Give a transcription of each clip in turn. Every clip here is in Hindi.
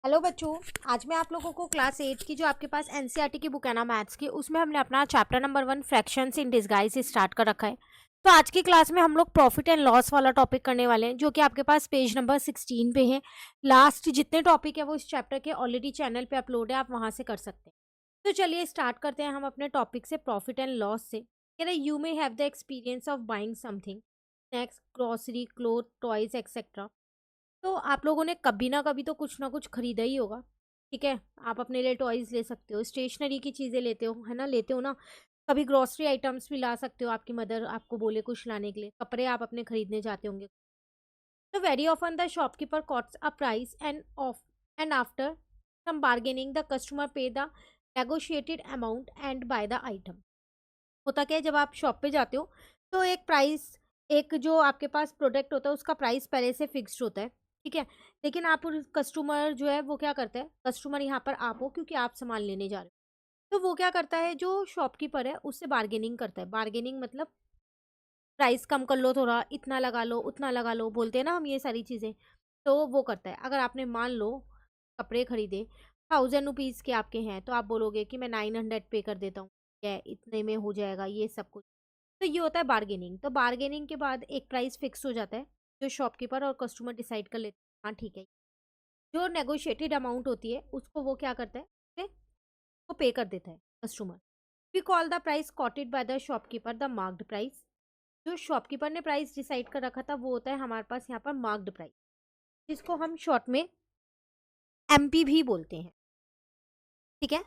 हेलो बच्चों। आज मैं आप लोगों को क्लास 8 की जो आपके पास एनसीईआरटी की बुक है ना मैथ्स की, उसमें हमने अपना चैप्टर नंबर 1 फ्रैक्शंस इन डिसगाइज स्टार्ट कर रखा है। तो आज की क्लास में हम लोग प्रॉफिट एंड लॉस वाला टॉपिक करने वाले हैं, जो कि आपके पास पेज नंबर 16 पे है। लास्ट जितने टॉपिक है वो इस चैप्टर के ऑलरेडी चैनल पे अपलोड है, आप वहां से कर सकते हैं। तो चलिए स्टार्ट करते हैं हम अपने टॉपिक से, प्रॉफिट एंड लॉस से। कह रहे you may have the experience of buying something, snacks, grocery, cloth, toys etcetera. तो आप लोगों ने कभी ना कुछ खरीदा ही होगा। ठीक है, आप अपने लिए टॉयज ले सकते हो, स्टेशनरी की चीज़ें लेते हो, है ना, लेते हो ना। कभी ग्रोसरी आइटम्स भी ला सकते हो, आपकी मदर आपको बोले कुछ लाने के लिए, कपड़े आप अपने खरीदने जाते होंगे। तो very often the shopkeeper quotes a price and after some bargaining the customer pay the negotiated amount and buy the item. होता क्या है, जब आप शॉप पे जाते हो तो एक प्राइस, एक जो आपके पास प्रोडक्ट होता है उसका प्राइस पहले से फिक्स्ड होता है। ठीक है, लेकिन आप कस्टमर जो है वो क्या करता है, कस्टमर यहाँ पर आप हो क्योंकि आप सामान लेने जा रहे हो, तो वो क्या करता है, जो शॉपकीपर है उससे बार्गेनिंग करता है। बार्गेनिंग मतलब प्राइस कम कर लो, थोड़ा इतना लगा लो, उतना लगा लो, बोलते हैं ना हम ये सारी चीज़ें। तो वो करता है। अगर आपने मान लो कपड़े खरीदे 1000 रुपीज़ के आपके हैं, तो आप बोलोगे कि मैं 900 पे कर देता हूँ, या इतने में हो जाएगा ये सब कुछ। तो ये होता है बार्गेनिंग। तो बार्गेनिंग के बाद एक प्राइस फिक्स हो जाता है, जो शॉपकीपर और कस्टमर डिसाइड कर लेते हैं, हाँ ठीक है। जो नेगोशिएटेड अमाउंट होती है उसको वो क्या करता है, उसे वो पे कर देता है customer. We call the price quoted by the shopkeeper the marked price. जो शॉपकीपर ने प्राइस डिसाइड कर रखा था वो होता है हमारे पास यहाँ पर मार्क्ड प्राइस, जिसको हम शॉर्ट में एमपी भी बोलते हैं। ठीक है,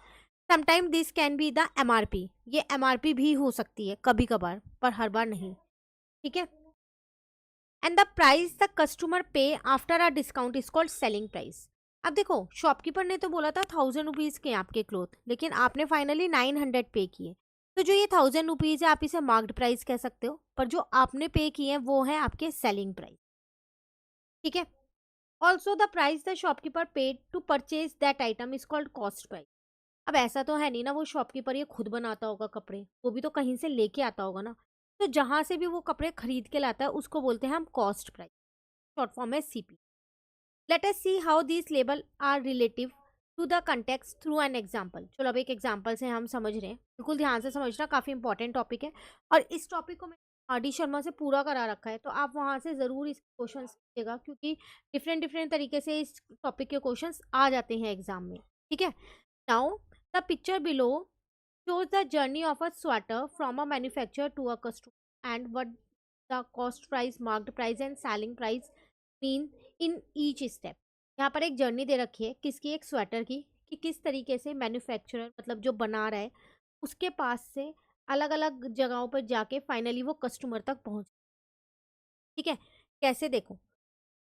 sometime this can be the MRP. ये एमआरपी भी हो सकती है कभी कभार, पर हर बार नहीं। ठीक है, and the price the customer pay after a discount is called selling price. अब देखो, शॉपकीपर ने तो बोला था 1000 रुपीज के आपके क्लोथ, लेकिन आपने फाइनली 900 पे किए। तो जो ये 1000 रुपीज है आप इसे मार्क्ड प्राइस कह सकते हो, पर जो आपने पे किए हैं वो है आपके सेलिंग प्राइस। ठीक है, also the price the shopkeeper paid to purchase that item is called cost price. अब ऐसा तो है नहीं ना वो शॉपकीपर ये खुद बनाता होगा कपड़े, वो भी तो कहीं से लेके आता होगा ना। तो जहां से भी वो कपड़े खरीद के लाता है उसको बोलते हैं हम कॉस्ट प्राइस, शॉर्ट फॉर्म है CP. Let us see how this label are relative to the context through an example. चलो अब एक एग्जाम्पल से हम समझ रहे हैं, बिल्कुल ध्यान से समझना, काफी इंपॉर्टेंट टॉपिक है। और इस टॉपिक को मैं आर डी शर्मा से पूरा करा रखा है, तो आप वहां से जरूर इस क्वेश्चन लीजिएगा, क्योंकि डिफरेंट डिफरेंट तरीके से इस टॉपिक के क्वेश्चन आ जाते हैं एग्जाम में। ठीक है, now the picture below shows the journey of a sweater from a manufacturer to a customer and what the cost price, marked price and selling price mean in each step। यहाँ पर एक जर्नी दे रखी है किसकी, एक स्वेटर की, कि किस तरीके से मैन्युफैक्चरर मतलब जो बना रहा है उसके पास से अलग अलग जगहों पर जाके फाइनली वो कस्टमर तक पहुंच। ठीक है, कैसे देखो,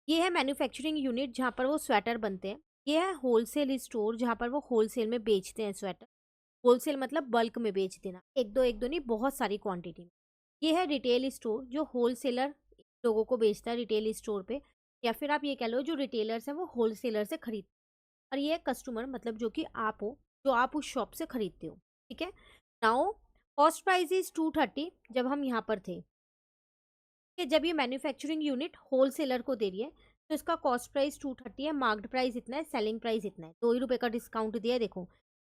ये है मैन्युफैक्चरिंग यूनिट जहाँ पर वो स्वेटर बनते हैं। ये है होलसेल स्टोर जहाँ पर वो होलसेल में बेचते हैं स्वेटर। होलसेल मतलब बल्क में बेच देना, एक दो नहीं, बहुत सारी क्वांटिटी में। ये है रिटेल स्टोर, जो होलसेलर लोगों को बेचता है रिटेल स्टोर पे, या फिर आप ये कह लो जो रिटेलर्स हैं वो होलसेलर से खरीद। और ये कस्टमर मतलब जो कि आप हो, जो आप उस शॉप से खरीदते हो। ठीक है, नाउ कॉस्ट प्राइस इज 230। जब हम यहाँ पर थे कि जब ये मैन्युफैक्चरिंग यूनिट होलसेलर को दे रही है, तो इसका कॉस्ट प्राइस 230 है, मार्क्ड प्राइस इतना है, सेलिंग प्राइस इतना है। 2 ही रुपए का डिस्काउंट दिया है। देखो,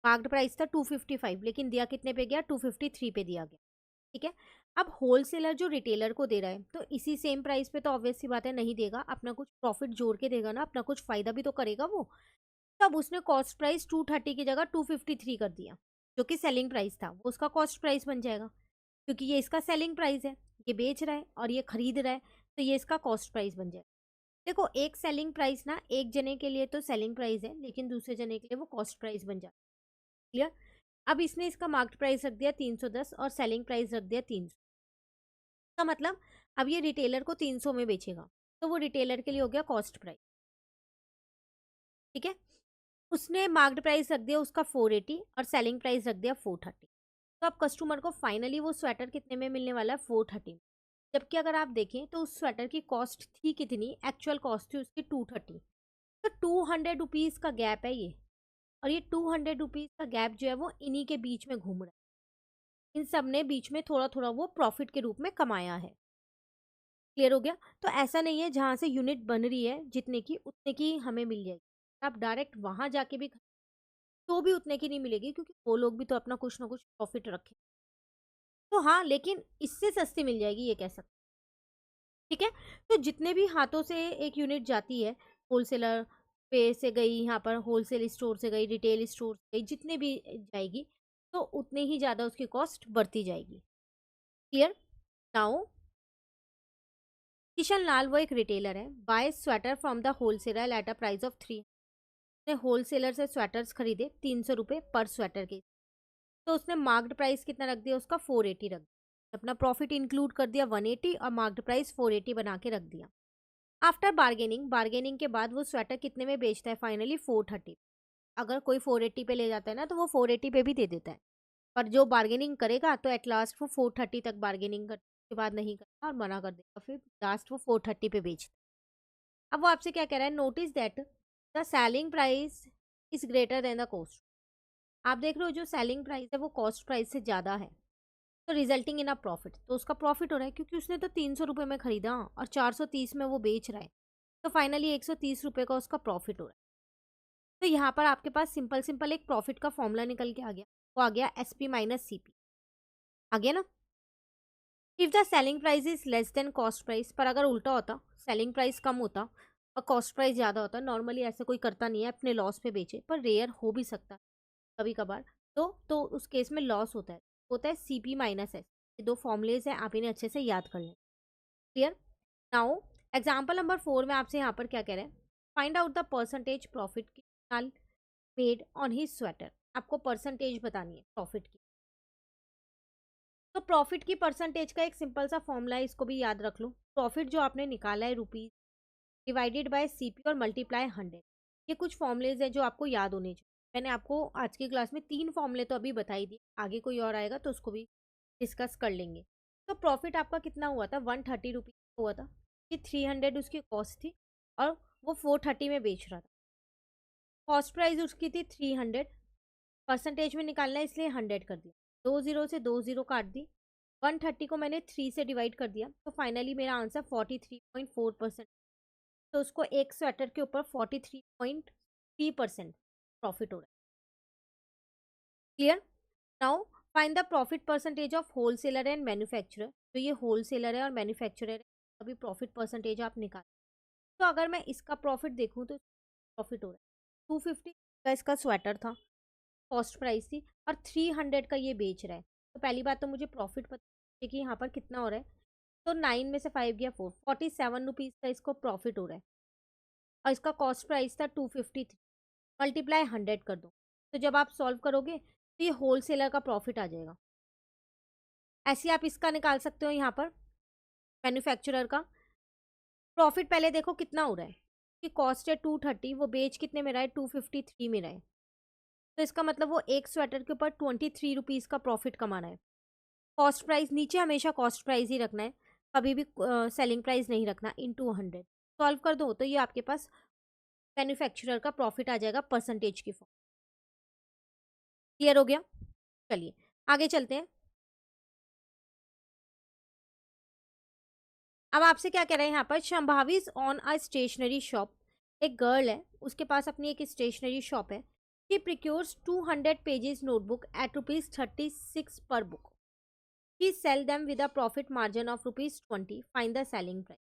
मार्क्ड प्राइस था 255, लेकिन दिया कितने पे गया, 253 पे दिया गया। ठीक है, अब होलसेलर जो रिटेलर को दे रहा है तो इसी सेम प्राइस पे तो ऑब्वियस सी बात है नहीं देगा, अपना कुछ प्रॉफिट जोड़ के देगा ना, अपना कुछ फायदा भी तो करेगा वो। तब उसने कॉस्ट प्राइस 230 की जगह 253 कर दिया, जो कि सेलिंग प्राइस था, वो उसका कॉस्ट प्राइस बन जाएगा, क्योंकि ये इसका सेलिंग प्राइस है, ये बेच रहा है और ये खरीद रहा है, तो ये इसका कॉस्ट प्राइस बन जाएगा। देखो, एक सेलिंग प्राइस ना एक जने के लिए तो सेलिंग प्राइस है, लेकिन दूसरे जने के लिए वो कॉस्ट प्राइस बन जाता है। क्लियर। अब इसने इसका मार्केट प्राइस रख दिया 310 और सेलिंग प्राइस रख दिया 300। का मतलब अब ये रिटेलर को 300 में बेचेगा, तो वो रिटेलर के लिए हो गया कॉस्ट प्राइस। ठीक है, उसने मार्केट प्राइस रख दिया उसका 480 और सेलिंग प्राइस रख दिया 430। तो अब कस्टमर को फाइनली वो स्वेटर कितने में मिलने वाला है, 430। जबकि अगर आप देखें तो उस स्वेटर की कॉस्ट थी कितनी, एक्चुअल कॉस्ट थी उसकी 230। तो 200 रुपीज़ का गैप है ये, और ये 200 रुपीज़ का गैप जो है वो इन्हीं के बीच में घूम रहा है। इन सब ने बीच में थोड़ा थोड़ा वो प्रॉफिट के रूप में कमाया है। क्लियर हो गया। तो ऐसा नहीं है जहां से यूनिट बन रही है जितने की उतने की हमें मिल जाएगी। आप डायरेक्ट वहां जाके भी तो भी उतने की नहीं मिलेगी, क्योंकि वो लोग भी तो अपना कुछ ना कुछ प्रॉफिट रखे। तो हाँ, लेकिन इससे सस्ती मिल जाएगी, ये कह सकते। ठीक है। तो जितने भी हाथों से एक यूनिट जाती है, होलसेलर पे से गई, यहाँ पर होलसेल स्टोर से गई, रिटेल स्टोर से गई, जितने भी जाएगी, तो उतने ही ज़्यादा उसकी कॉस्ट बढ़ती जाएगी। क्लियर? नाउ किशन लाल वो एक रिटेलर है, buy sweater from the wholesaler at a price of 3। उसने होलसेलर से स्वेटर्स खरीदे 300 रुपये पर स्वेटर के। तो उसने मार्क्ड प्राइस कितना रख दिया उसका, 480 रख दिया। अपना प्रॉफिट इंक्लूड कर दिया 180 और मार्क्ड प्राइस 480 बना के रख दिया। आफ्टर बार्गेनिंग के बाद वो स्वेटर कितने में बेचता है फाइनली, 430। अगर कोई 480 पे ले जाता है ना, तो वो 480 पे भी दे देता है। पर जो बार्गेनिंग करेगा तो एट लास्ट वो 430 तक बार्गेनिंग कर के बाद नहीं करता और मना कर देगा, फिर लास्ट वो 430 पे बेचता है। अब वो आपसे क्या कह रहा है, notice that the selling price is greater than the cost. आप देख रहे हो जो सेलिंग प्राइस है वो कॉस्ट प्राइस से ज़्यादा है, तो रिजल्टिंग इन अ प्रॉफिट। तो उसका प्रॉफिट हो रहा है, क्योंकि उसने तो 300 रुपये में खरीदा और 430 में वो बेच रहा है, तो फाइनली 130 रुपये का उसका प्रॉफिट हो रहा है। तो यहाँ पर आपके पास सिंपल सिंपल एक प्रॉफिट का फॉर्मूला निकल के आ गया, वो आ गया SP माइनस CP। आ गया ना? If the selling price is less than cost price, पर अगर उल्टा होता, सेलिंग प्राइस कम होता और कॉस्ट प्राइस ज़्यादा होता, नॉर्मली ऐसे कोई करता नहीं है अपने लॉस पे बेचे, पर रेयर हो भी सकता है कभी कभार। तो उस केस में लॉस होता है CP माइनस S। ये दो फॉर्मूलेज हैं, आप इन्हें अच्छे से याद कर लें। क्लियर? नाउ एग्जाम्पल नंबर 4 में आपसे यहाँ पर क्या कह रहे हैं, find out the percentage profit made on his sweater. आपको परसेंटेज बतानी है प्रॉफिट की। तो प्रॉफिट की परसेंटेज का एक सिंपल सा फॉर्मूला है, इसको भी याद रख लो। प्रॉफिट जो आपने निकाला है रुपीज डिवाइडेड बाय CP और मल्टीप्लाई 100। ये कुछ फॉर्मूलेज है जो आपको याद होने चाहिए। मैंने आपको आज की क्लास में 3 फॉर्मूले तो अभी बताई दिए, आगे कोई और आएगा तो उसको भी डिस्कस कर लेंगे। तो प्रॉफिट आपका कितना हुआ था, 130 रुपीज हुआ था, कि 300 उसकी कॉस्ट थी और वो 430 में बेच रहा था। कॉस्ट प्राइस उसकी थी 300, परसेंटेज में निकालना है इसलिए 100 कर दिया, 2 जीरो से 2 जीरो काट दी, 130 को मैंने 3 से डिवाइड कर दिया, तो फाइनली मेरा आंसर 43.4%। तो उसको एक स्वेटर के ऊपर 43.3% प्रॉफिट हो रहा है। Clear? Now find the profit percentage of wholesaler and manufacturer. तो ये होलसेलर है और मैन्युफैक्चरर है, अभी प्रॉफिट परसेंटेज आप निकाल। तो अगर मैं इसका प्रॉफिट देखूँ तो प्रॉफिट हो रहा है 250 का, इसका स्वेटर था, कॉस्ट प्राइस थी, और 300 का ये बेच रहा है। तो पहली बात तो मुझे प्रॉफिट पता है कि यहाँ पर कितना हो रहा है। तो 9 में से 5 गया 4, 47 रुपीज़ का इसको प्रॉफिट हो रहा है, और इसका कॉस्ट प्राइस था 253। मल्टीप्लाई 100 कर दो, तो जब आप सॉल्व करोगे तो ये होलसेलर का प्रॉफिट आ जाएगा। ऐसे आप इसका निकाल सकते हो, यहाँ पर मैन्युफैक्चरर का प्रॉफिट पहले देखो कितना हो रहा है, कि कॉस्ट है 230, वो बेच कितने में रहा है, 253 में रहा है। तो इसका मतलब वो एक स्वेटर के ऊपर 23 रुपीज़ का प्रॉफिट कमाना है। कॉस्ट प्राइस नीचे हमेशा कॉस्ट प्राइस ही रखना है, कभी भी सेलिंग प्राइस नहीं रखना, इनटू 100 सॉल्व कर दो, तो ये आपके पास मैन्युफैक्चरर का प्रॉफिट आ जाएगा परसेंटेज की फॉर्म। क्लियर हो गया? चलिए आगे चलते हैं। अब आपसे क्या कह रहे हैं यहाँ पर, शंभावी ऑन अ स्टेशनरी शॉप। एक गर्ल है, उसके पास अपनी एक स्टेशनरी शॉप है। शी प्रिक्योर्स 200 पेजेस नोटबुक एट ₹36 पर book. She sell them with a profit margin of ₹20। Find the selling price.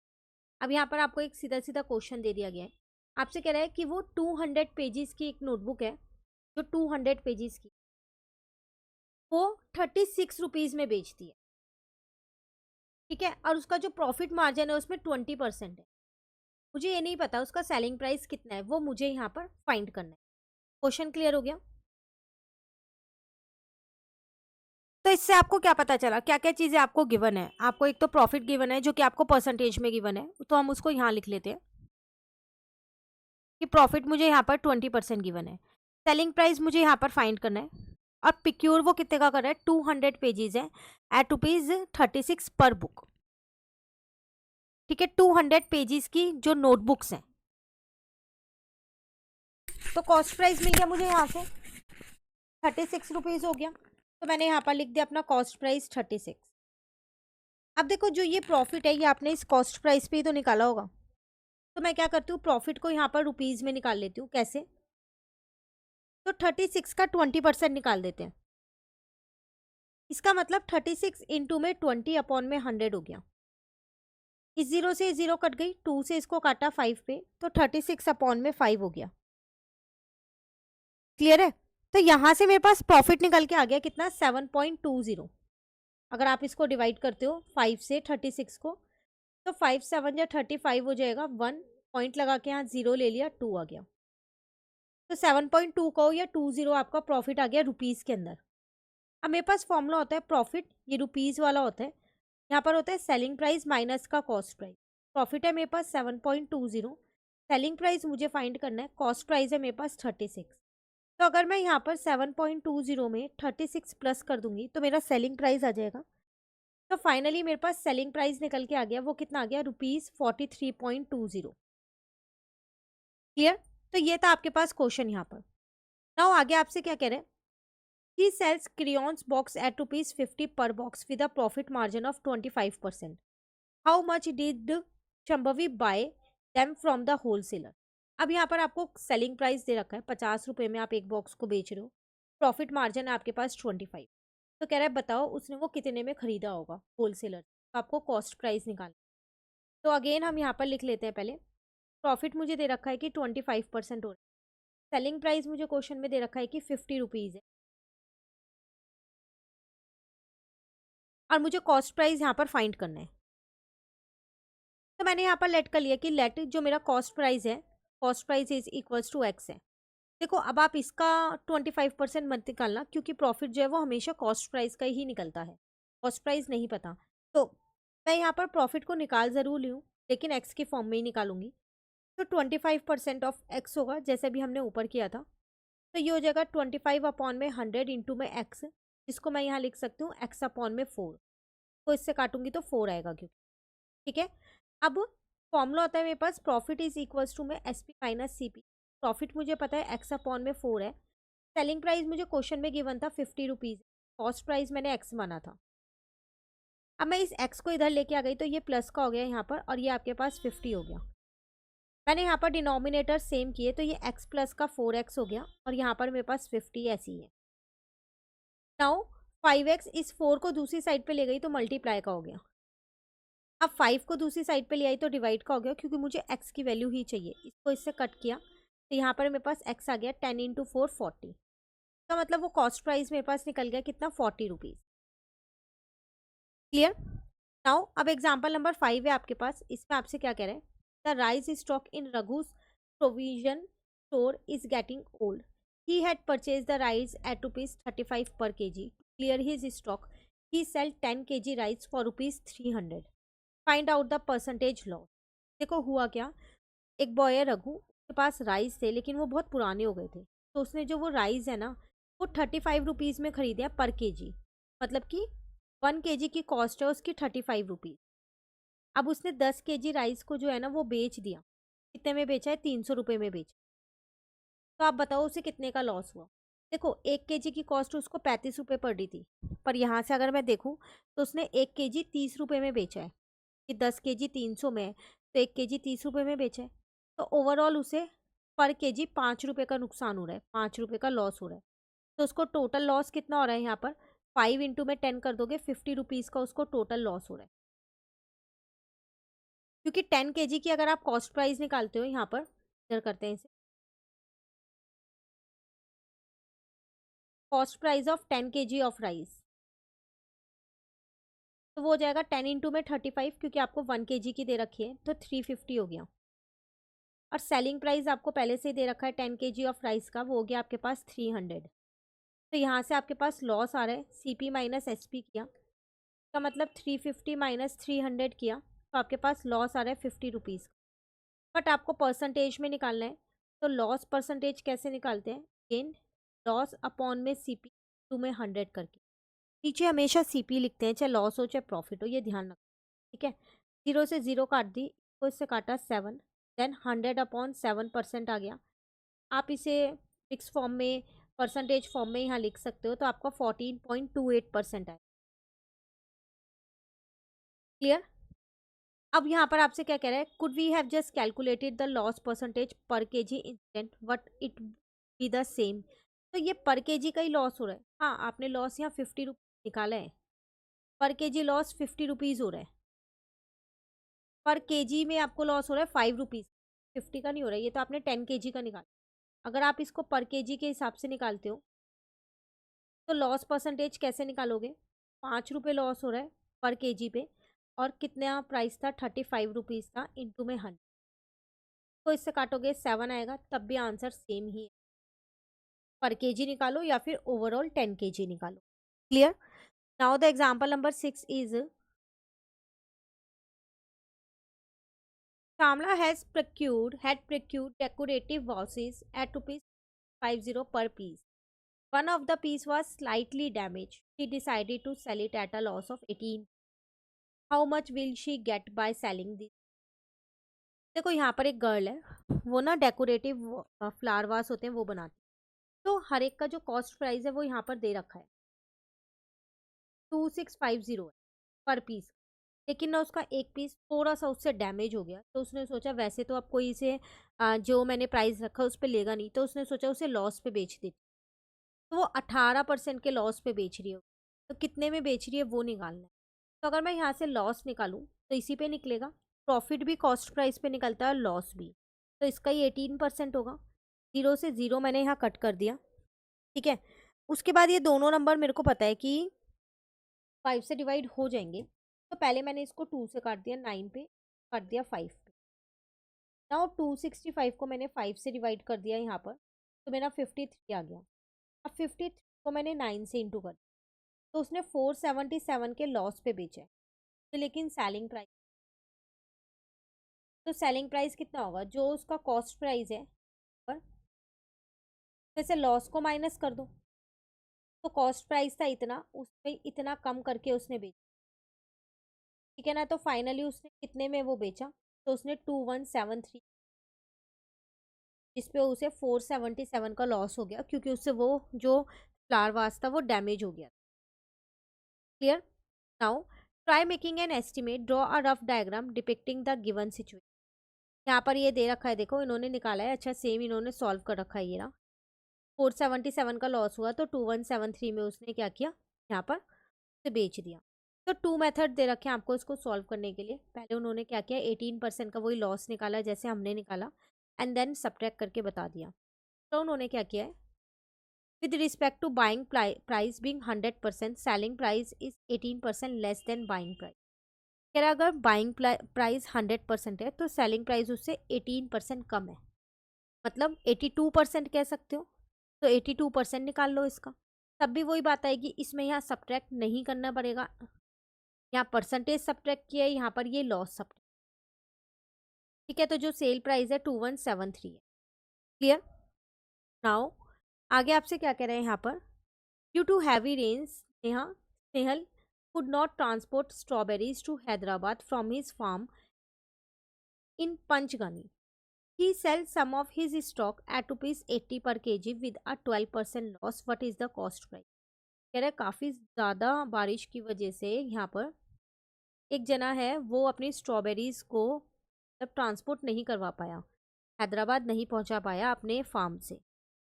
अब यहाँ पर आपको एक सीधा सीधा क्वेश्चन दे दिया गया है। आपसे कह रहा है कि वो 200 पेजेस की एक नोटबुक है, जो 200 पेजेस की वो 36 रुपीज़ में बेचती है। ठीक है, और उसका जो प्रॉफिट मार्जिन है उसमें 20% है। मुझे ये नहीं पता उसका सेलिंग प्राइस कितना है, वो मुझे यहाँ पर फाइंड करना है। क्वेश्चन क्लियर हो गया? तो इससे आपको क्या पता चला, क्या क्या चीज़ें आपको गिवन है। आपको एक तो प्रॉफिट गिवन है जो कि आपको परसेंटेज में गिवन है, तो हम उसको यहाँ लिख लेते हैं कि प्रॉफिट मुझे यहाँ पर 20% गिवन है। सेलिंग प्राइस मुझे यहाँ पर फाइंड करना है, और पिक्योर वो कितने का कर रहा है, 200 पेजेस है एट ₹36 पर बुक। ठीक है, 200 पेजेस की जो नोटबुक्स हैं। तो कॉस्ट प्राइस मिल गया मुझे यहाँ से 36 रुपीज़ हो गया, तो मैंने यहाँ पर लिख दिया अपना कॉस्ट प्राइस 36। अब देखो जो ये प्रॉफिट है ये आपने इस कॉस्ट प्राइस पे ही तो निकाला होगा। तो मैं क्या करती हूँ, प्रॉफिट को यहाँ पर रुपीज़ में निकाल लेती हूँ। कैसे? तो 36 का 20% निकाल देते हैं। इसका मतलब 36 इंटू में 20 अपॉन में 100 हो गया। इस जीरो से जीरो कट गई, 2 से इसको काटा 5 पे, तो 36 अपॉन में 5 हो गया। क्लियर है? तो यहां से मेरे पास प्रॉफिट निकल के आ गया कितना, 7.20। अगर आप इसको डिवाइड करते हो 5 से 36 को, तो 5 7 या 35 हो जाएगा। 1 पॉइंट लगा के यहाँ 0 ले लिया, 2 आ गया। तो 7.2 कहो या 20 आपका प्रॉफिट आ गया रुपीज़ के अंदर। अब मेरे पास फॉर्मूला होता है प्रॉफिट, ये रुपीज़ वाला होता है। यहाँ पर होता है सेलिंग प्राइस माइनस का कॉस्ट प्राइस। प्रॉफिट है मेरे पास 7.20, सेलिंग प्राइस मुझे फाइंड करना है, कॉस्ट प्राइस है मेरे पास 36। तो अगर मैं यहाँ पर 7.20 में 36 प्लस कर दूंगी तो मेरा सेलिंग प्राइस आ जाएगा। तो फाइनली मेरे पास सेलिंग प्राइस निकल के आ गया, वो कितना आ गया, ₹43.20। क्लियर? तो ये था आपके पास क्वेश्चन यहाँ पर। नाउ आगे आपसे क्या कह रहे हैं, ही सेल्स क्रियॉन्स बॉक्स एट ₹50 पर box with a profit margin of 25%। How much did Shambhavi bye them from the wholesaler. अब यहाँ पर आपको सेलिंग प्राइस दे रखा है, 50 रुपये में आप एक बॉक्स को बेच रहे हो, प्रॉफिट मार्जिन है आपके पास 25। तो कह रहा है बताओ उसने वो कितने में खरीदा होगा होलसेलर। तो आपको कॉस्ट प्राइस निकालना। तो अगेन हम यहाँ पर लिख लेते हैं पहले, प्रॉफिट मुझे दे रखा है कि 25% हो रहा है, सेलिंग प्राइस मुझे क्वेश्चन में दे रखा है कि 50 रुपीज़ है, और मुझे कॉस्ट प्राइस यहाँ पर फाइंड करना है। तो मैंने यहाँ पर लेट कर लिया कि लेट जो मेरा कॉस्ट प्राइस है, cost price is equals to X है। देखो अब आप इसका 25% मत निकालना, क्योंकि प्रॉफिट जो है वो हमेशा कॉस्ट प्राइस का ही निकलता है, कॉस्ट प्राइस नहीं पता। तो मैं यहाँ पर प्रॉफिट को निकाल ज़रूर लूँ, लेकिन एक्स के फॉर्म में ही निकालूंगी। तो 25% ऑफ एक्स होगा, जैसे भी हमने ऊपर किया था। तो ये हो जाएगा 25 अपॉन में 100 इंटू में एक्स, जिसको मैं यहाँ लिख सकती हूँ एक्स अपॉन में 4। तो इससे काटूंगी तो 4 आएगा, क्योंकि ठीक है। अब फॉर्मूला होता है मेरे पास प्रॉफिट इज इक्वल्स टू में S P minus C P. Profit मुझे पता है एक्स अपॉन में 4 है, सेलिंग प्राइस मुझे क्वेश्चन में गिवन था 50 रुपीज़, कॉस्ट प्राइस मैंने एक्स माना था। अब मैं इस एक्स को इधर लेके आ गई, तो ये प्लस का हो गया यहाँ पर, और ये आपके पास 50 हो गया। मैंने यहाँ पर डिनोमिनेटर सेम किए, तो ये एक्स प्लस का 4x हो गया, और यहाँ पर मेरे पास 50 ऐसी है। नाउ 5x इस 4 को दूसरी साइड पे ले गई तो मल्टीप्लाई का हो गया। अब 5 को दूसरी साइड पे ले आई तो डिवाइड का हो गया, क्योंकि मुझे x की वैल्यू ही चाहिए। इसको इससे कट किया तो यहाँ पर मेरे पास x आ गया 10 इंटू 4 40। तो मतलब वो कॉस्ट प्राइस मेरे पास निकल गया कितना, 40 रुपीज़। क्लियर? नाउ अब एग्जाम्पल नंबर 5 है आपके पास, इसमें आपसे क्या कह रहे हैं, the rice stock in Raghu's provision store is getting old. He had purchase the rice at ₹35 per kg। Clear his stock he sell 10 kg rice for ₹300। Find out the percentage loss. देखो हुआ क्या, एक बॉय है रघु, उसके पास राइस थे लेकिन वो बहुत पुराने हो गए थे, तो उसने जो वो राइस है ना, वो 35 रुपीज़ में खरीदे हैं पर kg। मतलब कि 1 kg की कॉस्ट है उसकी 35 रुपीज़। अब उसने 10 kg राइस को जो है ना वो बेच दिया, कितने में बेचा है, 300 रुपये में बेचा। तो आप बताओ उसे कितने का लॉस हुआ। देखो 1 kg की कॉस्ट उसको 35 रुपये पड़ रही थी, पर यहाँ से अगर मैं देखूँ तो उसने 1 kg 30 रुपये में बेचा है, कि 10 kg 300 में है, तो 1 kg 30 रुपये में बेचा है। तो ओवरऑल उसे पर kg 5 रुपये का नुकसान हो रहा है, 5 रुपये का लॉस हो रहा है। तो उसको टोटल लॉस कितना हो रहा है, यहाँ पर 5 इंटू में 10 कर दोगे, 50 रुपीज़ का उसको टोटल लॉस हो रहा है। क्योंकि 10 kg की अगर आप कॉस्ट प्राइस निकालते हो, यहाँ पर इधर करते हैं इसे, cost price of 10 kg of rice, तो वो हो जाएगा 10 इंटू में 35, क्योंकि आपको 1 kg की दे रखी है, तो 350 हो गया। और सेलिंग प्राइस आपको पहले से ही दे रखा है 10 kg ऑफ राइस का, वो हो गया आपके पास 300। तो यहाँ से आपके पास लॉस आ रहा है, C P minus S P किया, का मतलब 350 माइनस 300 किया, तो आपके पास लॉस आ रहा है 50 रुपीज़। बट आपको परसेंटेज में निकालना है, तो लॉस परसेंटेज कैसे निकालते हैं, अगेन लॉस अपॉन में सी पी टू में 100 करके, नीचे हमेशा सी पी लिखते हैं, चाहे लॉस हो चाहे प्रॉफिट हो, ये ध्यान रखो। ठीक है, 0 से 0 काट दी, तो इससे काटा 7, देन 100 अपॉन 7% आ गया। आप इसे फिक्स फॉर्म में, परसेंटेज फॉर्म में यहाँ लिख सकते हो, तो आपका 14.28% है। क्लियर? अब यहाँ पर आपसे क्या कह रहा है, could we have just calculated the loss percentage per kg instead what it be the same. तो ये पर केजी का ही लॉस हो रहा है। हाँ, आपने लॉस यहाँ 50 रुपीज निकाला है, पर केजी लॉस 50 रुपीज हो रहा है। पर केजी में आपको लॉस हो रहा है 5 रुपीज, 50 का नहीं हो रहा है। ये तो आपने 10 kg का निकाला। अगर आप इसको पर केजी के हिसाब से निकालते हो तो लॉस परसेंटेज कैसे निकालोगे? 5 रुपये लॉस हो रहा है पर केजी पे, और कितना प्राइस था? 35 रुपीज़ था, इंटू में 100। तो इससे काटोगे 7 आएगा, तब भी आंसर सेम ही है। पर केजी निकालो या फिर ओवरऑल 10 kg निकालो। Clear? Now the example number 6 is Shamla had procured decorative vases at rupees 50 per piece. One of the piece was slightly damaged. She decided to sell it at a loss of 18. How much will she get by selling this? देखो यहाँ पर एक गर्ल है, वो ना डेकोरेटिव फ्लावर वास होते हैं वो बनाती है। तो हर एक का जो कॉस्ट प्राइस है वो यहाँ पर दे रखा है, 2650 है पर पीस। लेकिन ना उसका एक पीस थोड़ा सा उससे डैमेज हो गया, तो उसने सोचा वैसे तो अब कोई इसे जो मैंने प्राइस रखा उस पर लेगा नहीं, तो उसने सोचा उसे लॉस पे बेच देती। तो वो 18% के लॉस पे बेच रही है। तो कितने में बेच रही है वो निकालना है। तो अगर मैं यहाँ से लॉस निकालूँ तो इसी पे निकलेगा। प्रॉफिट भी कॉस्ट प्राइस पे निकलता है, लॉस भी। तो इसका ही 18% होगा। 0 से 0 मैंने यहाँ कट कर दिया। ठीक है, उसके बाद ये दोनों नंबर मेरे को पता है कि 5 से डिवाइड हो जाएंगे। तो पहले मैंने इसको 2 से काट दिया, 9 पे काट दिया 5 पे। नाउ 265 को मैंने 5 से डिवाइड कर दिया यहाँ पर, तो मेरा 53 आ गया। अब 53 को मैंने 9 से इंटू कर दिया, तो उसने 477 के लॉस पे बेचा है। तो लेकिन सेलिंग प्राइस कितना होगा? जो उसका कॉस्ट प्राइस है पर जैसे लॉस को माइनस कर दो, तो कॉस्ट प्राइस था इतना, उसमें इतना कम करके उसने बेचा। ठीक है ना? तो फाइनली उसने कितने में वो बेचा? तो उसने 2173, जिसपे उसे 477 का लॉस हो गया, क्योंकि उससे वो जो फ्लावर वास था वो डैमेज हो गया। Clear? Now try making an estimate, draw a rough diagram depicting the given situation. यहाँ पर ये दे रखा है, देखो इन्होंने निकाला है। अच्छा, सेम इन्होंने सॉल्व कर रखा है। ये ना 477 का लॉस हुआ, तो 2173 में उसने क्या किया? यहाँ पर से बेच दिया। तो 2 मेथड दे रखे हैं आपको इसको सॉल्व करने के लिए। पहले उन्होंने क्या किया, 18% का वही लॉस निकाला जैसे हमने निकाला, एंड देन सब्ट्रैक्ट करके बता दिया। तो उन्होंने क्या किया है, with respect to buying price being 100%, selling price is 18% less than buying price. कह रहा अगर बाइंग प्राइस 100% है तो सेलिंग प्राइस उससे 18% कम है, मतलब 82% कह सकते हो। तो 82% निकाल लो इसका, तब भी वही बात आएगी। इसमें यहाँ सब्ट्रैक्ट नहीं करना पड़ेगा, यहाँ परसेंटेज सब्ट्रैक्ट किया है, यहाँ पर ये लॉस सब्ट्रैक्ट। ठीक है, तो जो सेल प्राइस है 2173 है। क्लियर? नाउ आगे आपसे क्या कह रहे हैं यहाँ पर, due to heavy rains Snehal could not transport strawberries to Hyderabad from his farm in Panchgani. He sells some of his stock at rupees 80 per kg with a 12% loss. What is the cost price? कह रहे काफ़ी ज़्यादा बारिश की वजह से यहाँ पर एक जना है, वो अपनी स्ट्रॉबेरीज को तब ट्रांसपोर्ट नहीं करवा पाया, हैदराबाद नहीं पहुँचा पाया अपने फार्म से।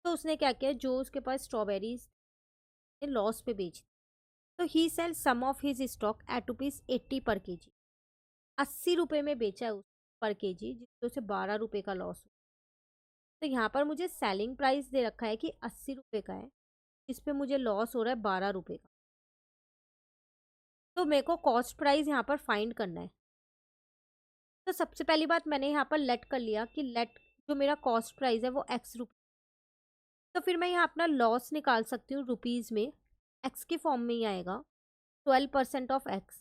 तो उसने क्या किया, जो उसके पास स्ट्रॉबेरीज लॉस पे बेच, तो he sell some of his stock at rupees 80 per KG. 80 रुपये में बेचा है उस पर केजी, जिससे उसे 12 रुपये का लॉस हुआ। तो यहाँ पर मुझे सेलिंग प्राइस दे रखा है कि 80 रुपये का है, इस पे मुझे लॉस हो रहा है 12 रुपये का। तो मेरे को कॉस्ट प्राइस यहाँ पर फाइंड करना है। तो सबसे पहली बात मैंने यहाँ पर लेट कर लिया कि लेट जो मेरा कॉस्ट प्राइस है वो एक्स रुपये। तो फिर मैं यहाँ अपना लॉस निकाल सकती हूँ रुपीज़ में, एक्स के फॉर्म में ही आएगा। 12% ऑफ एक्स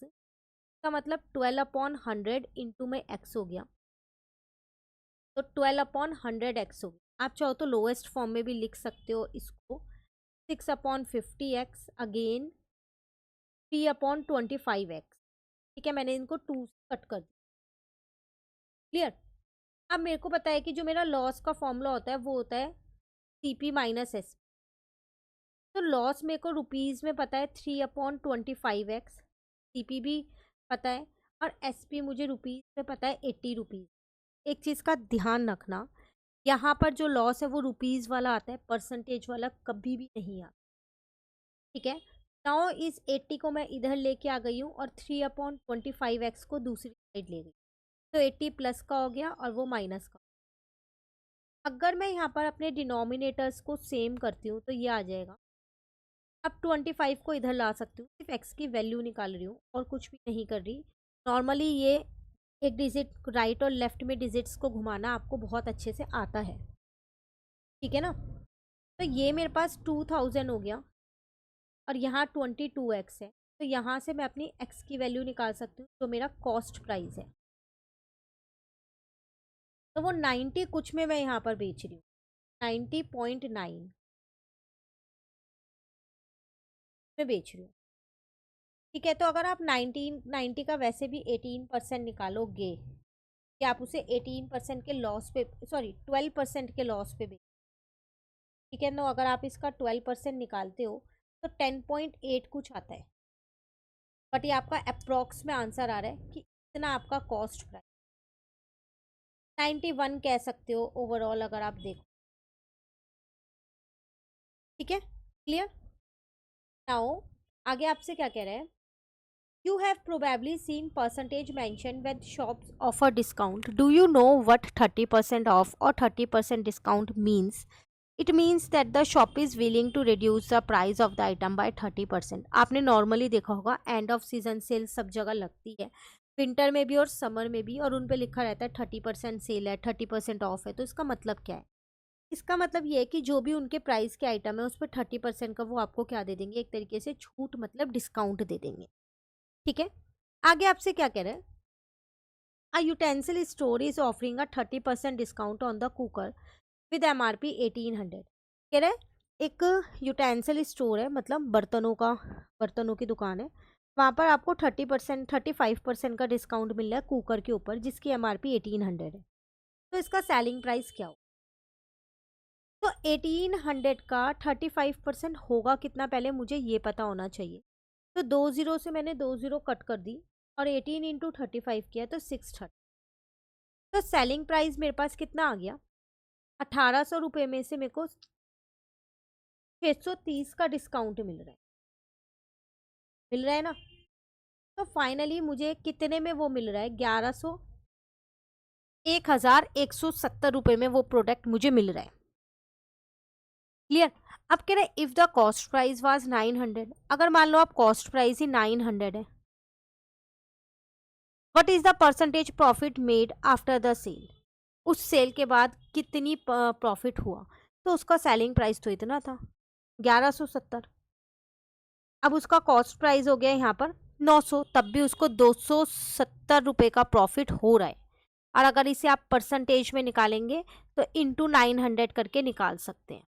का मतलब 12/100 इंटू में एक्स हो गया, तो 12/100 हो गया। आप चाहो तो लोएस्ट फॉर्म में भी लिख सकते हो इसको, 6/50 अगेन 3/25 ठीक है, मैंने इनको 2 कट कर दिया। क्लियर? अब मेरे को पता है कि जो मेरा लॉस का फॉर्मूला होता है वो होता है CP माइनस एस। तो लॉस मेरे को रुपीज़ में पता है 3/25 CP भी पता है, और एसपी मुझे रुपीज़ में पता है 80 रुपीज़। एक चीज़ का ध्यान रखना, यहाँ पर जो लॉस है वो रुपीज़ वाला आता है, परसेंटेज वाला कभी भी नहीं आता। ठीक है, नाउ इस 80 को मैं इधर लेके आ गई हूँ और 3/25x को दूसरी साइड ले गई, तो 80 प्लस का हो गया और वो माइनस का। अगर मैं यहाँ पर अपने डिनोमिनेटर्स को सेम करती हूँ तो ये आ जाएगा। अब 25 को इधर ला सकती हूँ, सिर्फ x की वैल्यू निकाल रही हूँ और कुछ भी नहीं कर रही। नॉर्मली ये एक डिजिट राइट और लेफ्ट में डिजिट्स को घुमाना आपको बहुत अच्छे से आता है, ठीक है ना। तो ये मेरे पास 2000 हो गया और यहाँ 22x है, तो यहाँ से मैं अपनी x की वैल्यू निकाल सकती हूँ जो मेरा कॉस्ट प्राइस है। तो वो 90 कुछ में मैं यहाँ पर बेच रही हूँ, 90.9 में बेच रही हूँ। ठीक है, तो अगर आप 90 का वैसे भी 18% निकालोगे कि आप उसे 18% के लॉस पे, सॉरी 12% के लॉस पे बेच, ठीक है ना। अगर आप इसका 12% निकालते हो तो 10.8 कुछ आता है, बट ये आपका अप्रॉक्स में आंसर आ रहा है कि इतना आपका कॉस्ट प्राइस। 91 कह सकते हो ओवरऑल अगर आप देखो, ठीक है, क्लियर। नाउ आगे आपसे क्या कह रहे हैं, you have probably seen percentage mentioned when shops offer discount. Do you know what 30% off or 30% discount means? It means that the shop is willing to reduce the price of the item by 30%. आपने नॉर्मली देखा होगा एंड ऑफ सीजन सेल सब जगह लगती है, विंटर में भी और समर में भी, और उन पे लिखा रहता है 30% सेल है, 30% ऑफ है। तो इसका मतलब क्या है? इसका मतलब ये है कि जो भी उनके प्राइस के आइटम है उस पर 30% का वो आपको क्या दे देंगे, एक तरीके से छूट, मतलब डिस्काउंट दे देंगे। ठीक है, आगे आपसे क्या कह रहे हैं, a utensil store is offering a 30% discount on the cooker with MRP 1800। कह रहे हैं एक यूटेंसिल स्टोर है, मतलब बर्तनों की दुकान है, वहाँ पर आपको 30% 35% का डिस्काउंट मिल रहा है कुकर के ऊपर जिसकी MRP 1800 है। तो इसका सेलिंग प्राइस क्या हो, तो 1800 का 35% होगा कितना, पहले मुझे ये पता होना चाहिए। तो 20 से मैंने 20 कट कर दी और 18 इंटू 35 किया तो 630। तो सेलिंग प्राइस मेरे पास कितना आ गया, 1800 रुपये में से मेरे को 630 का डिस्काउंट मिल रहा है ना। तो फाइनली मुझे कितने में वो मिल रहा है, 1170 में वो प्रोडक्ट मुझे मिल रहा है। क्लियर। अब कह रहे हैं if the cost price was 900, अगर मान लो आप कॉस्ट प्राइस ही 900 है, what is the percentage profit made after the sale, उस सेल के बाद कितनी प्रॉफिट हुआ। तो उसका सेलिंग प्राइस तो इतना था 1170, अब उसका कॉस्ट प्राइस हो गया यहाँ पर 900, तब भी उसको 270 रुपये का प्रॉफिट हो रहा है। और अगर इसे आप परसेंटेज में निकालेंगे तो इंटू 900 करके निकाल सकते हैं,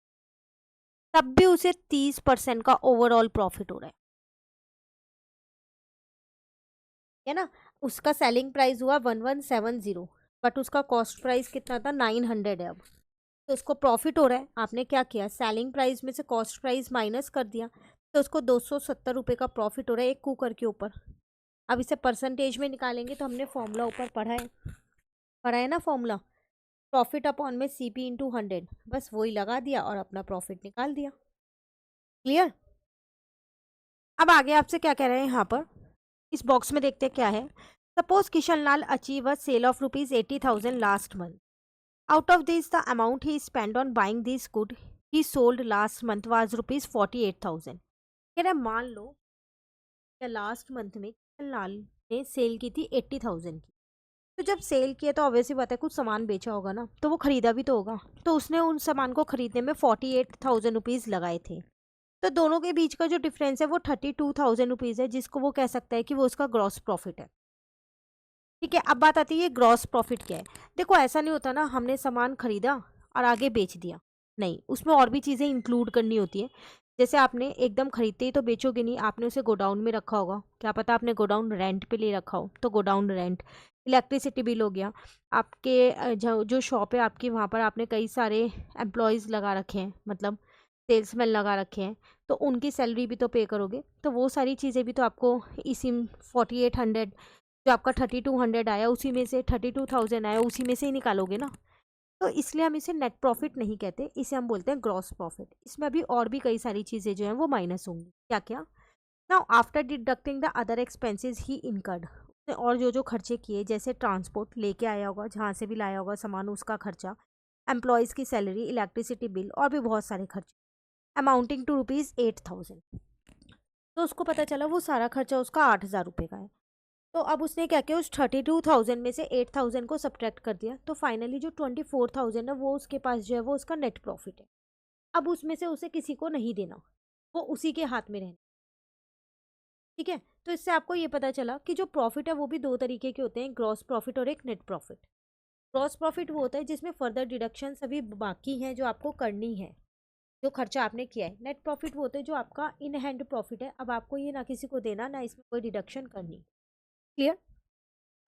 तब भी उसे 30% का ओवरऑल प्रॉफिट हो रहा है ना। उसका सेलिंग प्राइस हुआ 1170, बट उसका कॉस्ट प्राइस कितना था, 900 है। अब तो उसको प्रॉफिट हो रहा है। आपने क्या किया, सेलिंग प्राइस में से कॉस्ट प्राइस माइनस कर दिया, तो उसको 270 रुपये का प्रॉफिट हो रहा है एक कुकर के ऊपर। अब इसे परसेंटेज में निकालेंगे तो हमने फॉर्मूला ऊपर पढ़ा है ना फॉर्मूला, प्रॉफिट अपॉन में CP इंटू 100, बस वही लगा दिया और अपना प्रॉफिट निकाल दिया। क्लियर। अब आगे आपसे क्या कह रहे हैं यहाँ पर, इस बॉक्स में देखते हैं क्या है। Suppose Kishan Lal achieve a sale of ₹80,000 last month, out of this the amount he spend on buying this good he sold last month was ₹48,000। कह रहे मान लो या लास्ट मंथ में किशन लाल ने सेल की थी 80,000 की, तो जब सेल किया तो ऑब्वियसली बात है कुछ सामान बेचा होगा ना, तो वो खरीदा भी तो होगा, तो उसने उन सामान को खरीदने में 48,000 रुपीज़ लगाए थे। तो दोनों के बीच का जो डिफरेंस है वो 32,000 रुपीज़ है, जिसको वो कह सकता है कि वो उसका ग्रॉस प्रॉफिट है। ठीक है, अब बात आती है ग्रॉस प्रॉफिट क्या है। देखो ऐसा नहीं होता ना हमने सामान खरीदा और आगे बेच दिया, नहीं, उसमें और भी चीज़ें इंक्लूड करनी होती है। जैसे आपने एकदम खरीदते ही तो बेचोगे नहीं, आपने उसे गोडाउन में रखा होगा, क्या पता आपने गोडाउन रेंट पे ले रखा हो, तो गोडाउन रेंट, इलेक्ट्रिसिटी बिल हो गया आपके, जो शॉप है आपकी वहाँ पर आपने कई सारे एम्प्लॉयज़ लगा रखे हैं, मतलब सेल्समैन लगा रखे हैं, तो उनकी सैलरी भी तो पे करोगे, तो वो सारी चीज़ें भी तो आपको इसी 4800 जो आपका 3200 आया उसी में से 32,000 आया उसी में से ही निकालोगे ना, तो इसलिए हम इसे नेट प्रॉफिट नहीं कहते, इसे हम बोलते हैं ग्रॉस प्रॉफिट। इसमें अभी और भी कई सारी चीज़ें जो हैं वो माइनस होंगी। क्या क्या? Now after deducting the other expenses he incurred, और जो जो खर्चे किए, जैसे ट्रांसपोर्ट लेके आया होगा, जहाँ से भी लाया होगा सामान उसका खर्चा, एम्प्लॉयज़ की सैलरी, इलेक्ट्रिसिटी बिल और भी बहुत सारे खर्चे, अमाउंटिंग टू ₹8,000। तो उसको पता चला वो सारा खर्चा उसका 8,000 रुपये का है। तो अब उसने क्या किया, उस 32,000 में से 8,000 को सब्ट्रैक्ट कर दिया, तो फाइनली जो 24,000 है वो उसके पास जो है वो उसका नेट प्रॉफिट है। अब उसमें से उसे किसी को नहीं देना, वो उसी के हाथ में रहना। ठीक है, तो इससे आपको ये पता चला कि जो प्रॉफिट है वो भी दो तरीके के होते हैं, ग्रॉस प्रॉफिट और एक नेट प्रॉफिट। ग्रॉस प्रॉफिट वो होता है जिसमें फर्दर डिडक्शन अभी बाकी हैं जो आपको करनी है, जो खर्चा आपने किया है। नेट प्रॉफिट वो होता है जो आपका इन हैंड प्रॉफिट है, अब आपको ये ना किसी को देना ना इसमें कोई डिडक्शन करनी। क्लियर?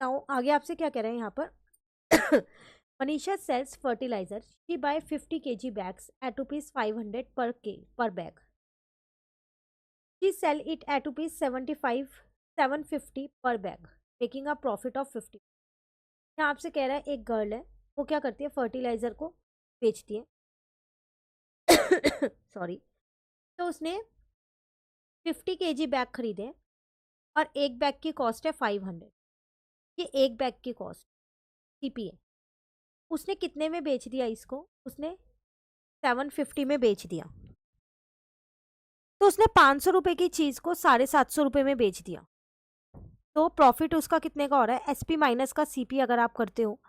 नाउ आगे आपसे क्या कह रहे हैं यहाँ पर Manisha sells fertiliser, she buy 50 kg bags at ₹500 per bag. She sell it at ₹750 per bag, making a profit of 50। यहाँ आपसे कह रहा है एक गर्ल है, वो क्या करती है, फर्टिलाइजर को बेचती है सॉरी। तो उसने 50 kg बैग खरीदे हैं और एक बैग की कॉस्ट है 500। ये एक बैग की कॉस्ट सीपी है। उसने कितने में बेच दिया इसको, उसने 750 में बेच दिया। तो उसने 500 रुपये की चीज़ को 750 रुपये में बेच दिया। तो प्रॉफिट उसका कितने का हो रहा है, एसपी माइनस का सीपी अगर आप करते हो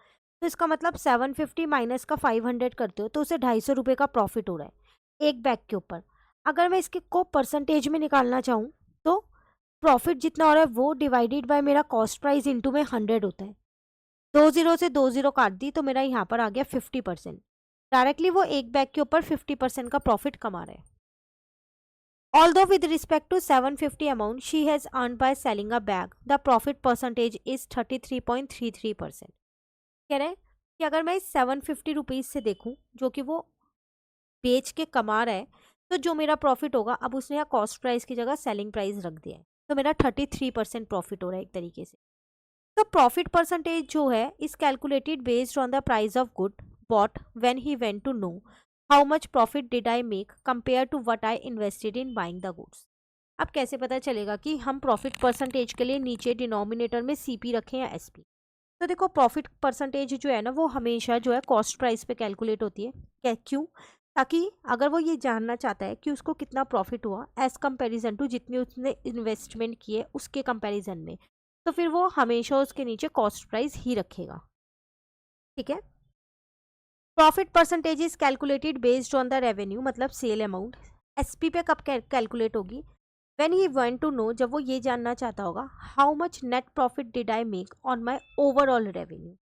तो इसका मतलब 750 माइनस का 500 करते हो तो उसे 250 रुपये का प्रॉफिट हो रहा है एक बैग के ऊपर। अगर मैं इसके को परसेंटेज में निकालना चाहूँ तो प्रॉफिट जितना हो रहा है वो डिवाइडेड बाय मेरा कॉस्ट प्राइस इंटू में 100 होता है। 20 से 20 काट दी तो मेरा यहाँ पर आ गया 50%। डायरेक्टली वो एक बैग के ऊपर 50% का प्रॉफिट कमा रहे हैं। Although with respect to 750 amount she has earned by selling a bag, the profit percentage is 33.33%। कह रहे हैं कि अगर मैं इस 750 रुपीज़ से देखूं जो कि वो बेच के कमा रहा है, तो जो मेरा प्रॉफिट होगा, अब उसने यहाँ कॉस्ट प्राइस की जगह सेलिंग प्राइस रख दिया है, तो मेरा 33% प्रॉफिट हो रहा है एक तरीके से। तो प्रॉफिट परसेंटेज जो है is calculated based on the price of good bought when he went to know how much profit did I make compare to what I invested in buying the goods. अब कैसे पता चलेगा कि हम प्रॉफिट परसेंटेज के लिए नीचे डिनोमिनेटर में सीपी रखें या एसपी? तो देखो प्रॉफिट परसेंटेज जो है ना वो हमेशा जो है कॉस्ट प्राइस पे कैलकुलेट होती है। क्या, क्यों? ताकि अगर वो ये जानना चाहता है कि उसको कितना प्रॉफिट हुआ एज कंपेरिजन टू जितनी उसने इन्वेस्टमेंट की है उसके कंपेरिजन में, तो फिर वो हमेशा उसके नीचे कॉस्ट प्राइस ही रखेगा। ठीक है, profit percentage is calculated based on the revenue, मतलब सेल अमाउंट। एसपी पे कब कैलकुलेट होगी, when he want to know, जब वो ये जानना चाहता होगा how much net profit did I make on my overall revenue,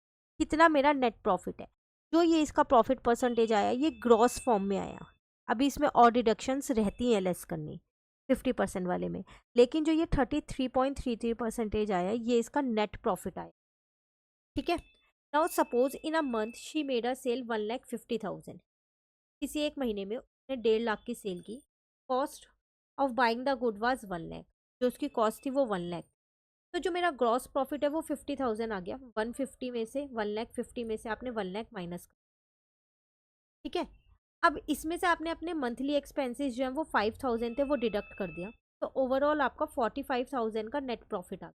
कितना मेरा नेट प्रॉफिट है। जो ये इसका प्रॉफिट परसेंटेज आया ये ग्रॉस फॉर्म में आया, अभी इसमें और डिडक्शंस रहती हैं लेस करनी 50% वाले में, लेकिन जो ये 33.33% आया ये इसका नेट प्रॉफिट आया। ठीक है, now suppose in a month she made a sale 1,50,000। किसी एक महीने में उसने 1.5 लाख की सेल की। Cost of buying the good was 1,00,000, जो उसकी कॉस्ट थी वो 1,00,000। तो जो मेरा ग्रॉस प्रॉफिट है वो 50,000 आ गया। 150 में से 1,50,000 में से आपने 1,00,000 माइनस कर। ठीक है, अब इसमें से आपने अपने मंथली एक्सपेंसेस जो है वो 5,000 थे वो डिडक्ट कर दिया, तो ओवरऑल आपका 45,000 का नेट प्रॉफिट आ गया।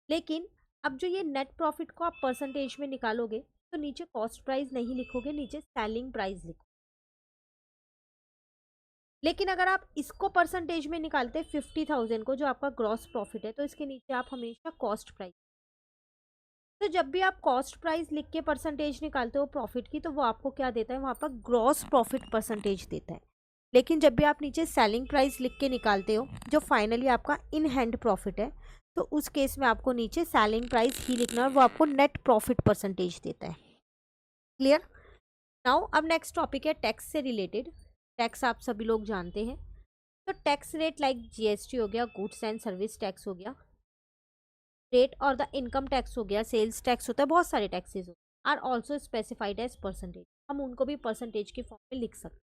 लेकिन अब जो ये नेट प्रॉफिट को आप परसेंटेज में निकालोगे तो नीचे कॉस्ट प्राइस नहीं लिखोगे, नीचे सेलिंग प्राइस लिखो। लेकिन अगर आप इसको परसेंटेज में निकालते 50,000 को जो आपका ग्रॉस प्रॉफिट है, तो इसके नीचे आप हमेशा कॉस्ट प्राइस। तो जब भी आप कॉस्ट प्राइस लिख के परसेंटेज निकालते हो प्रॉफिट की, तो वो आपको क्या देता है, वहाँ पर ग्रॉस प्रॉफिट परसेंटेज देता है। लेकिन जब भी आप नीचे सेलिंग प्राइस लिख के निकालते हो जो फाइनली आपका इन हैंड प्रॉफिट है, तो उस केस में आपको नीचे सेलिंग प्राइस ही लिखना है, वो आपको नेट प्रॉफिट परसेंटेज देता है। क्लियर? नाउ अब नेक्स्ट टॉपिक है टैक्स से रिलेटेड। टैक्स आप सभी लोग जानते हैं। तो टैक्स रेट लाइक जीएसटी हो गया, गुड्स एंड सर्विस टैक्स हो गया, रेट और द इनकम टैक्स हो गया, सेल्स टैक्स होता है, बहुत सारे टैक्सेस होते हैं, are also specified as percentage. हम उनको भी परसेंटेज के फॉर्म में लिख सकते हैं।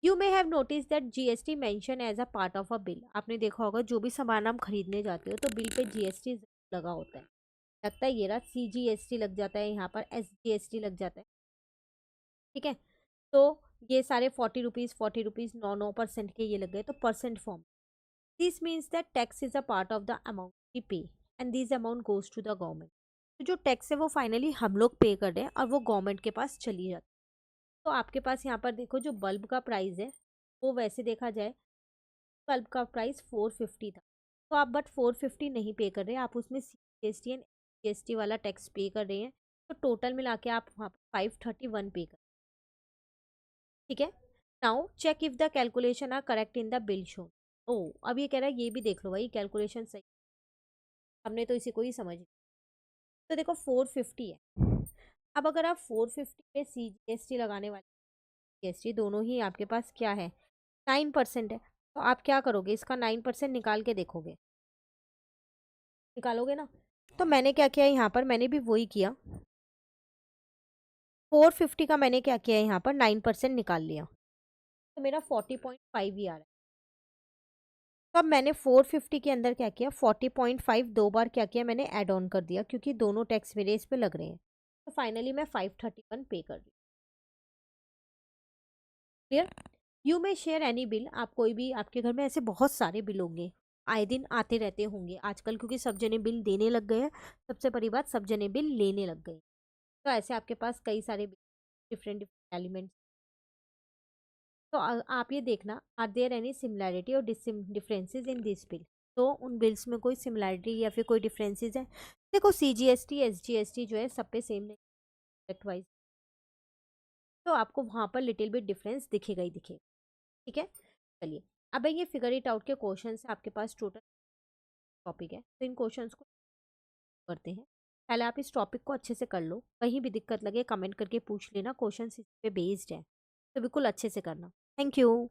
You may have notice that GST mention as a part of a bill. आपने देखा होगा जो भी सामान हम खरीदने जाते हो तो बिल पे जीएसटी लगा होता है, लगता है ये रहा CGST लग जाता है, यहाँ पर SGST लग जाता है। ठीक है, तो ये सारे 40 रुपीज़ 40 रुपीज़ 9% के ये लग गए, तो percent form. This means that tax is a part of the amount we pay and this amount goes to the government. तो जो टैक्स है वो फाइनली हम लोग पे कर रहे हैं और वो गवर्नमेंट के पास चली जाती है। तो आपके पास यहाँ पर देखो जो बल्ब का प्राइस है वो वैसे देखा जाए बल्ब का प्राइस 450 था, तो आप बट 450 नहीं पे कर रहे, आप उसमें CGST एंड SGST वाला टैक्स पे कर रहे हैं, तो टोटल मिला के आप वहाँ पर 531 पे कर। ठीक है, now check if the calculation are correct in the bill show. Oh, अब ये कह रहा है ये भी देख लो भाई कैलकुलेशन सही, हमने तो इसी को ही समझ। तो देखो 450 है, अब अगर आप 450 पे CGST लगाने वाले, GST दोनों ही आपके पास क्या है 9% है, तो आप क्या करोगे इसका 9% निकाल के देखोगे, निकालोगे ना। तो मैंने क्या किया यहाँ पर, मैंने भी वही किया, 450 का मैंने क्या किया यहाँ पर 9% निकाल लिया, तो मेरा 40.5 ही आ रहा है। तो अब मैंने 450 के अंदर क्या किया 40.5 दो बार क्या किया मैंने ऐड ऑन कर दिया, क्योंकि दोनों टैक्स मेरे इस पे लग रहे हैं, तो फाइनली मैं 531 पे कर दी। Clear. You may share any bill, आप कोई भी, आपके घर में ऐसे बहुत सारे बिल होंगे, आए दिन आते रहते होंगे आजकल, क्योंकि सब जने बिल देने लग गए हैं, सबसे बड़ी बात सब जने बिल लेने लग गए। तो ऐसे आपके पास कई सारे डिफरेंट डिफरेंट एलिमेंट्स, तो आप ये देखना आर देयर एनी सिमिलैरिटी और डिफरेंसेस इन दिस बिल, तो उन बिल्स में कोई सिमिलैरिटी या फिर कोई डिफरेंसेस है। देखो CGST SGST जो है सब पे सेम नहीं, सब्जेक्ट वाइज, तो आपको वहाँ पर लिटिल बिट डिफरेंस दिखेगा ही दिखेगा। ठीक है, चलिए अब ये फिगर इट आउट के क्वेश्चन है आपके पास, टोटल टॉपिक है, तो इन क्वेश्चंस को करते हैं। पहले आप इस टॉपिक को अच्छे से कर लो, कहीं भी दिक्कत लगे कमेंट करके पूछ लेना, क्वेश्चन इस पे बेस्ड है, तो बिल्कुल अच्छे से करना। Thank you.